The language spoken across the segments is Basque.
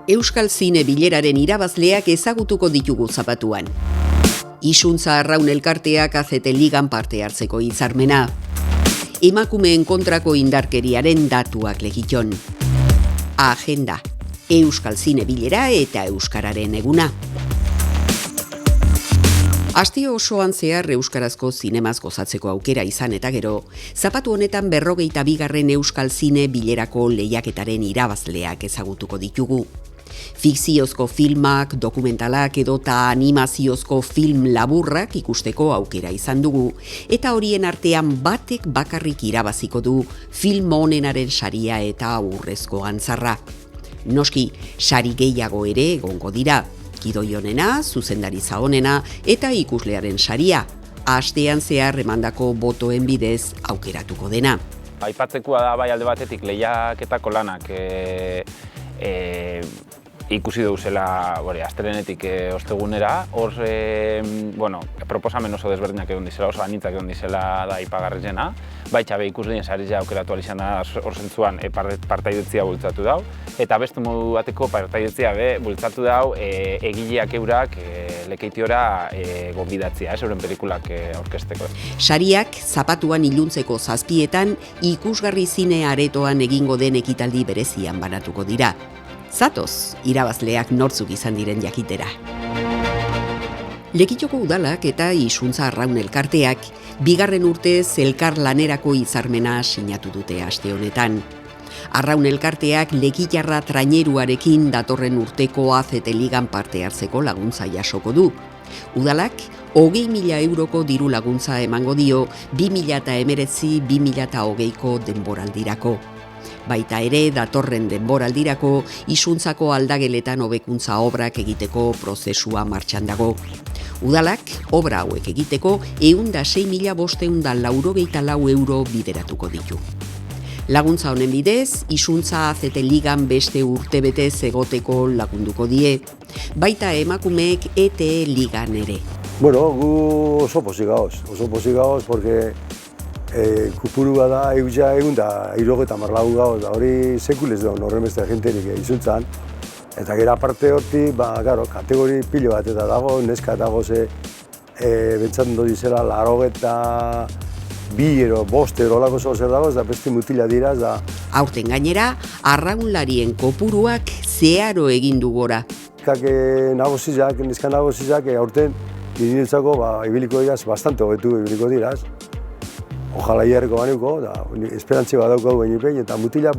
Euskal Zine Bileraren irabazleak ezagutuko ditugu zapatuan. Isuntza Arraun elkarteak AZT Ligan parte hartzeko hitzarmena. Emakumeen kontrako indarkeriaren datuak legiton. Agenda, Euskal Zine Bilera eta Euskararen eguna. Aste osoan zehar euskarazko zinemaz gozatzeko aukera izan eta gero, zapatu honetan 42. Euskal Zine Bilerako lehiaketaren irabazleak ezagutuko ditugu. Fikziozko filmak, dokumentalak edota animaziozko film laburrak ikusteko aukera izan dugu, eta horien artean batek bakarrik irabaziko du film onenaren saria eta urrezko antzarra. Noski, sari gehiago ere egongo dira. Gidoi onena, zuzendaritza onena eta ikuslearen saria. Astean zehar emandako botoen bidez aukeratuko dena. Aipatzekoa da bai alde batetik lehiaketako lanak ikusi dugu zela astelehenetik ostegunera, hor proposamen oso desberdinak egon dizela, oso anitzak egon dizela da ipagarrizena, baita be ikusleen saria aukeratu ahal izan da hor zentzuan partaidetzia bultzatu dau, eta beste modu bateko partaidetzia bultzatu dau egileak eurak lekeitiora gonbidatzea, euren pelikulak aurkezteko. Sariak zapatuan iluntzeko 7etan ikusgarri zine aretoan egingo den ekitaldi berezian banatuko dira. Zatoz, irabazleak nortzuk izan diren jakitera. Lekitoko udalak eta Isuntza Arraun elkarteak 2. urtez elkar lanerako hitzarmena sinatu dute aste honetan. Arraun elkarteak Lekitarra traineruarekin datorren urteko AZT Ligan parte hartzeko laguntza jasoko du. Udalak 20.000 euroko diru laguntza emango dio 2019-2020ko denboraldirako. Baita ere, datorren denboraldirako isuntzako aldageletan hobekuntza obrak egiteko prozesua martxan dago. Udalak, obra hauek egiteko 106.594 euro bideratuko ditu. Laguntza honen bidez, Isuntza AZT Ligan beste urtebete egoteko lagunduko die. Baita emakumeek ETE Ligan ere. Bueno, gu oso pozik gauz, porque kupurua da egun da 70 gauz, da hori sekulez da horren beste agenterik izuntzan. Eta gero aparte horti, kategori pilo bat eta dago, neska dago ze bentsatzen dut izela 82 erolako zer dago, da beste mutila dira. Aurten gainera, arraunlarien kopuruak zeharo egin du gora. Neska nagozizak aurten irinentzako ibiliko diraz, bastante hobetu ibiliko diraz. Ojala hierreko banuko, esperantzi bat daukau behin eta mutila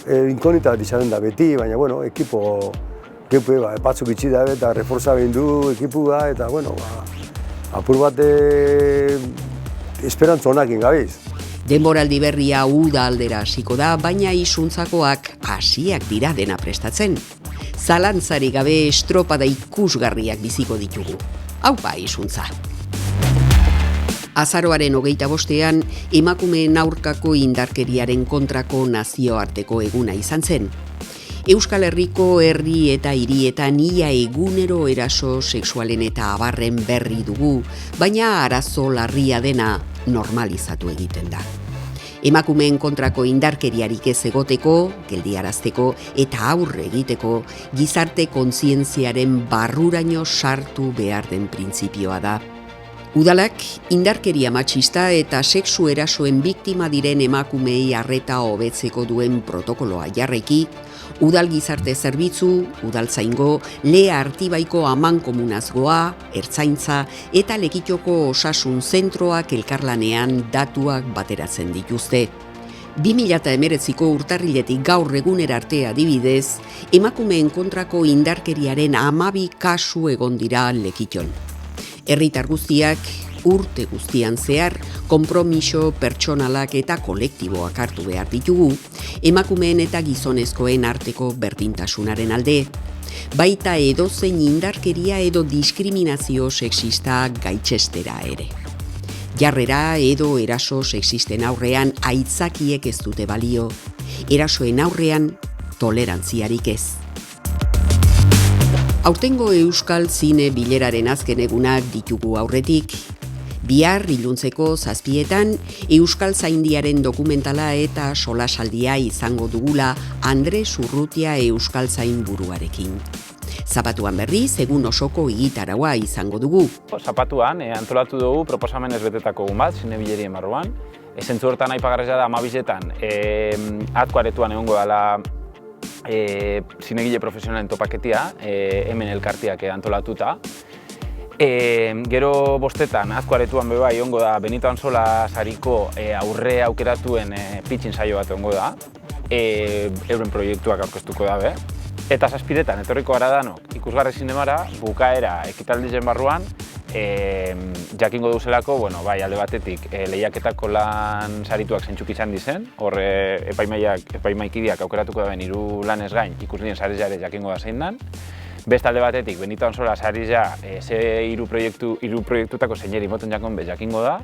inkonita bat izanen da beti, baina ekipo batzuk itxi da eta reforza behin du ekipua eta apur bat esperantza honakin gabiz. Denboraldi berria uda aldera hasiko da, baina isuntzakoak hasiak dira dena prestatzen. Zalantzarik gabe estropada ikusgarriak biziko ditugu. Aupa Isuntza! Azaroaren 25ean, emakumeen aurkako indarkeriaren kontrako nazioarteko eguna izan zen. Euskal Herriko herri eta hirietan ia egunero eraso sexualen eta abarren berri dugu, baina arazo larria dena normalizatu egiten da. Emakumeen kontrako indarkeriarik ez egoteko, geldiarazteko eta aurre egiteko gizarte kontzientziaren barruraino sartu behar den printzipioa da. Udalak indarkeria matxista eta sexu erasoen biktima diren emakumeei arreta hobetzeko duen protokoloa jarraiki, udal gizarte zerbitzu, udaltzaingo, Lea Artibaiko amankomunazgoa, ertzaintza eta Lekitoko osasun zentroak elkarlanean datuak bateratzen dituzte. 2019ko urtarriletik gaur egunera arte adibidez, emakumeen kontrako indarkeriaren 12 kasu egon dira Lekiton. Herritar guztiak urte guztian zehar konpromiso pertsonalak eta kolektiboak hartu behar ditugu, emakumeen eta gizonezkoen arteko berdintasunaren alde. Baita edozein indarkeria edo diskriminazio sexista gaitzestera ere. Jarrera edo eraso sexisten aurrean aitzakiek ez dute balio, erasoen aurrean tolerantziarik ez. Aurtengo Euskal Zine Bileraren azken egunak ditugu aurretik, Bihar iluntzeko 7etan Euskaltzaindiaren dokumentala eta solasaldia izango dugula Andres Urrutia Euskaltzain buruarekin. Zapatuan berriz, egun osoko egitaraua izango dugu. Zapatuan antolatu dugu proposamen ezbetetako egun bat, zinebilerien barruan. Zentzu hortan aipagarria da 12etan Atko aretoan egongo dela zinegile profesionalen topaketia, hemen elkartiak antolatuta. Gero 5etan Atko aretuan beba egongo da Benito Anzola sariko aurre aukeratuen pitching saio bat egongo da. Euren proiektuak aurkeztuko dabe. Eta 7etan etorriko gara danok ikusgarri zinemara, bukaera ekitaldizen barruan, jakingo duzelako, bai, alde batetik lehiaketako lan sarituak zeintzuk izan dizen, hor epaimaikideak aukeratuko daben 3 lanez gain ikuslien saria ere jakingo da zein dan. Beste alde batetik Benito Anzola saria ze 3 proiektutako zeineri moten jakon bez jakingo da.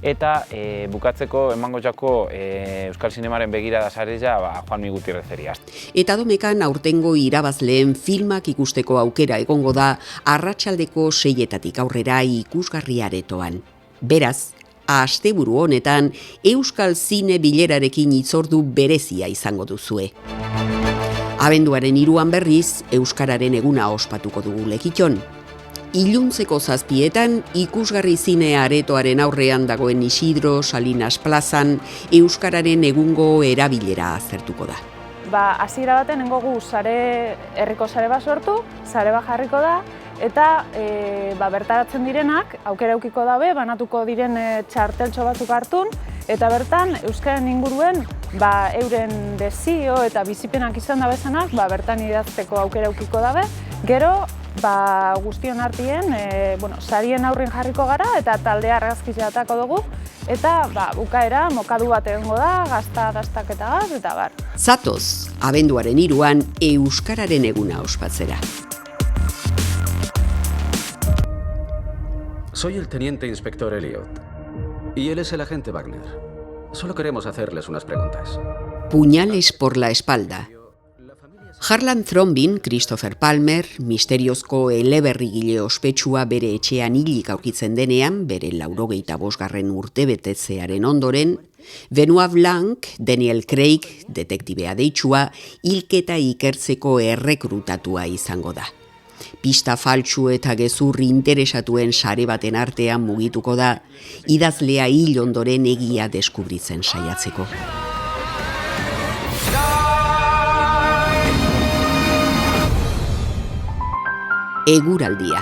Eta bukatzeko emango jako Euskal Zinemaren begirada saria Juanmi Gutierrezeri. Eta domekan aurtengo irabazleen filmak ikusteko aukera egongo da arratsaldeko 6etatik aurrera ikusgarri aretoan. Beraz, asteburu honetan Euskal Zine bilerarekin hitzordu berezia izango duzue. Abenduaren 3an berriz, Euskararen eguna ospatuko dugu Lekiton. Iluntzeko 7etan ikusgarri zine aretoaren aurrean dagoen Isidro Salinas plazan Euskararen egungo erabilera aztertuko da. Hasiera baten nengogu herriko sare bat sortu, sare bat jarriko da, eta bertaratzen direnak aukera eukiko dabe, banatuko diren txarteltxo batzuk hartun, eta bertan Euskararen inguruen euren desio eta bizipenak izan da bezanak bertan idazteko aukera eukiko dabe. Gero, guztion artien, sarien aurrin jarriko gara eta taldea argazkizia atako dugu, eta bukaera mokadu bat egongo da, gaztaketa eta bar. Zatoz, abenduaren 3an Euskararen eguna ospatzera. Soy el teniente inspector Elliot y él es el agente Wagner. Solo queremos hacerles unas preguntas. Puñales por la espalda. Harlan Thrombin, Christopher Palmer, misteriozko eleberrigile ospetsua bere etxean hilik aurkitzen denean, bere 85. urtebetetzearen ondoren, Benoit Blanc, Daniel Craig, detektibea deitsua, hilketa ikertzeko errekrutatua izango da. Pista faltsu eta gezur interesatuen sare baten artean mugituko da, idazlea hil ondoren egia deskubritzen saiatzeko. Eguraldia.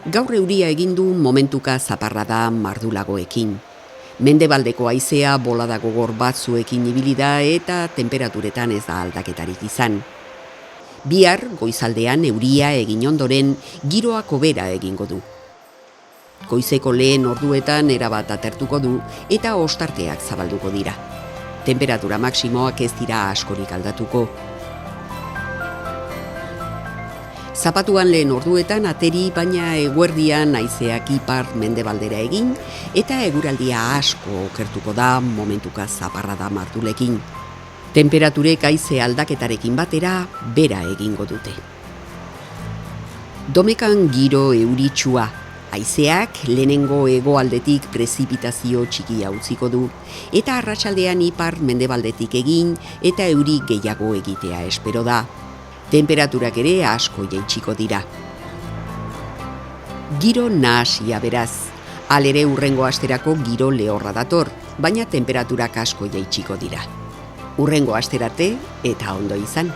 Gaur euria egin du momentuka zaparrada mardulagoekin. Mendebaldeko haizea bolada gogor batzuekin ibili da eta tenperaturetan ez da aldaketarik izan. Bihar goizaldean euria egin ondoren giroak hobera egingo du. Goizeko lehen orduetan erabat atertuko du eta ostarteak zabalduko dira. Temperatura maksimoak ez dira askorik aldatuko. Zapatuan lehen orduetan ateri, baina eguerdian haizeak ipar mendebaldera egin eta eguraldia asko okertuko da momentuka zaparrada mardulekin. Temperaturek haize aldaketarekin batera bera egingo dute. Domekan giro euritsua. Haizeak lehenengo hegoaldetik prezipitazio txikia utziko du eta arratsaldean ipar mendebaldetik egin eta euri gehiago egitea espero da. Temperaturak ere asko jaitsiko dira. Giro nahasia beraz. Halere hurrengo asterako giro lehorra dator, baina temperaturak asko jaitsiko dira. Hurrengo asterarte eta ondo izan.